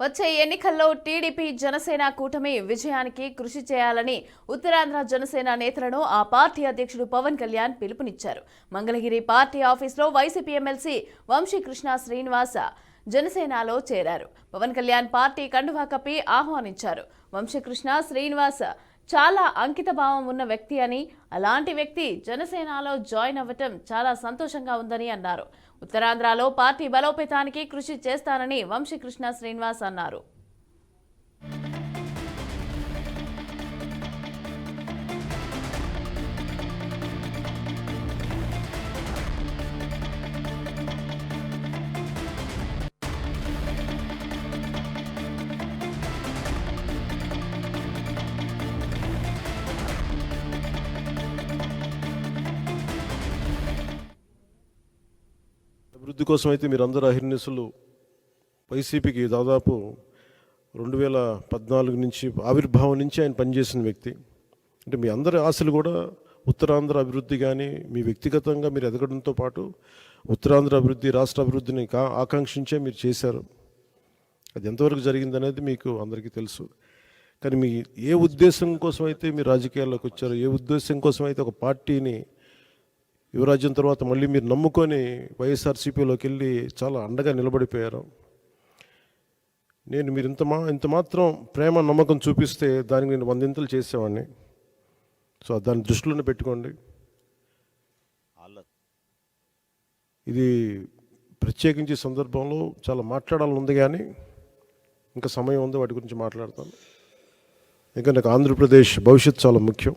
వచ్చే ఎన్నికల్లో టీడీపీ జనసేన కూటమి విజయానికి కృషి చేయాలని ఉత్తరాంధ్ర జనసేన నేతలను ఆ పార్టీ అధ్యక్షుడు పవన్ కళ్యాణ్ పిలుపునిచ్చారు. మంగళగిరి పార్టీ ఆఫీసులో వైసీపీ ఎమ్మెల్సీ వంశీకృష్ణ శ్రీనివాస జనసేనలో చేరారు. పవన్ కళ్యాణ్ పార్టీ కండువా కప్పి ఆహ్వానించారు. వంశీకృష్ణ శ్రీనివాస చాలా అంకితభావం ఉన్న వ్యక్తి అని, అలాంటి వ్యక్తి జనసేనలో జాయిన్ అవ్వటం చాలా సంతోషంగా ఉందని అన్నారు. ఉత్తరాంధ్రలో పార్టీ బలోపేతానికి కృషి చేస్తానని వంశీకృష్ణ శ్రీనివాస్ అన్నారు. అభివృద్ధి కోసం అయితే మీరందరూ అహిర్నిశలు వైసీపీకి దాదాపు 2014 నుంచి ఆవిర్భావం నుంచి ఆయన పనిచేసిన వ్యక్తి. అంటే మీ అందరి ఆశలు కూడా ఉత్తరాంధ్ర అభివృద్ధి కానీ మీ వ్యక్తిగతంగా మీరు ఎదగడంతో పాటు ఉత్తరాంధ్ర అభివృద్ధి, రాష్ట్ర అభివృద్ధిని ఆకాంక్షించే మీరు చేశారు. అది ఎంతవరకు జరిగిందనేది మీకు అందరికీ తెలుసు. కానీ మీ ఏ ఉద్దేశం కోసం అయితే మీరు రాజకీయాల్లోకి వచ్చారో, ఏ ఉద్దేశం కోసం అయితే ఒక పార్టీని యువరాజ్యం తర్వాత మళ్ళీ మీరు నమ్ముకొని వైఎస్ఆర్సీపీలోకి వెళ్ళి చాలా అండగా నిలబడిపోయారు. నేను మీరు ఇంత మాత్రం ప్రేమ నమ్మకం చూపిస్తే దానికి నేను 100 ఇంతలు చేసేవాడిని. సో దాన్ని దృష్టిలోనే పెట్టుకోండి. ఇది ప్రత్యేకించి సందర్భంలో చాలా మాట్లాడాలని ఉంది, కానీ ఇంకా సమయం ఉంది, వాటి గురించి మాట్లాడతాను. ఇంకా నాకు ఆంధ్రప్రదేశ్ భవిష్యత్తు చాలా ముఖ్యం.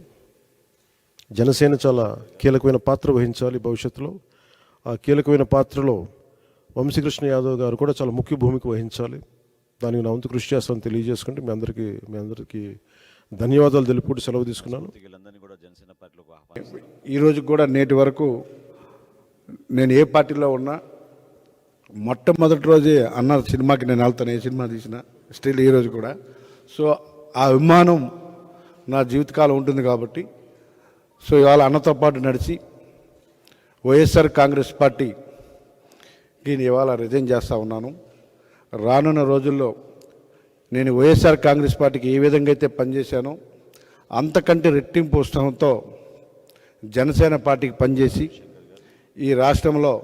జనసేన చాలా కీలకమైన పాత్ర వహించాలి భవిష్యత్తులో. ఆ కీలకమైన పాత్రలో వంశీకృష్ణ యాదవ్ గారు కూడా చాలా ముఖ్య భూమిక వహించాలి. దానికి నా వంతు కృషి చేస్తామని తెలియజేసుకుంటే మీ అందరికీ ధన్యవాదాలు తెలుపుకుంటూ సెలవు తీసుకున్నాను. ఈరోజు కూడా నేటి వరకు నేను ఏ పార్టీలో ఉన్నా మొట్టమొదటి రోజే అన్న సినిమాకి నేను వెళ్తాను, ఏ సినిమా తీసినా స్టిల్ ఈరోజు కూడా. సో ఆ అభిమానం నా జీవితకాలం ఉంటుంది కాబట్టి సో ఇవాళ అన్నతో పాటు నడిచి వైఎస్ఆర్ కాంగ్రెస్ పార్టీ దీన్ని ఇవాళ రిజైన్ చేస్తూ ఉన్నాను. రానున్న రోజుల్లో నేను వైఎస్ఆర్ కాంగ్రెస్ పార్టీకి ఏ విధంగా అయితే పనిచేశానో అంతకంటే రెట్టింపు ఉత్సాహంతో జనసేన పార్టీకి పనిచేసి ఈ రాష్ట్రంలో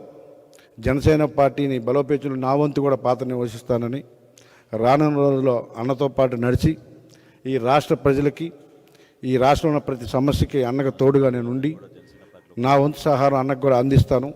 జనసేన పార్టీని బలోపేతులు నా వంతు కూడా పాత్రని వహిస్తానని, రానున్న రోజుల్లో అన్నతో పాటు నడిచి ఈ రాష్ట్ర ప్రజలకి, ఈ రాష్ట్రంలో ప్రతి సమస్యకి అన్నకు తోడుగా నేను ఉండి నా వంతు సహారం అన్నకు కూడా అందిస్తాను.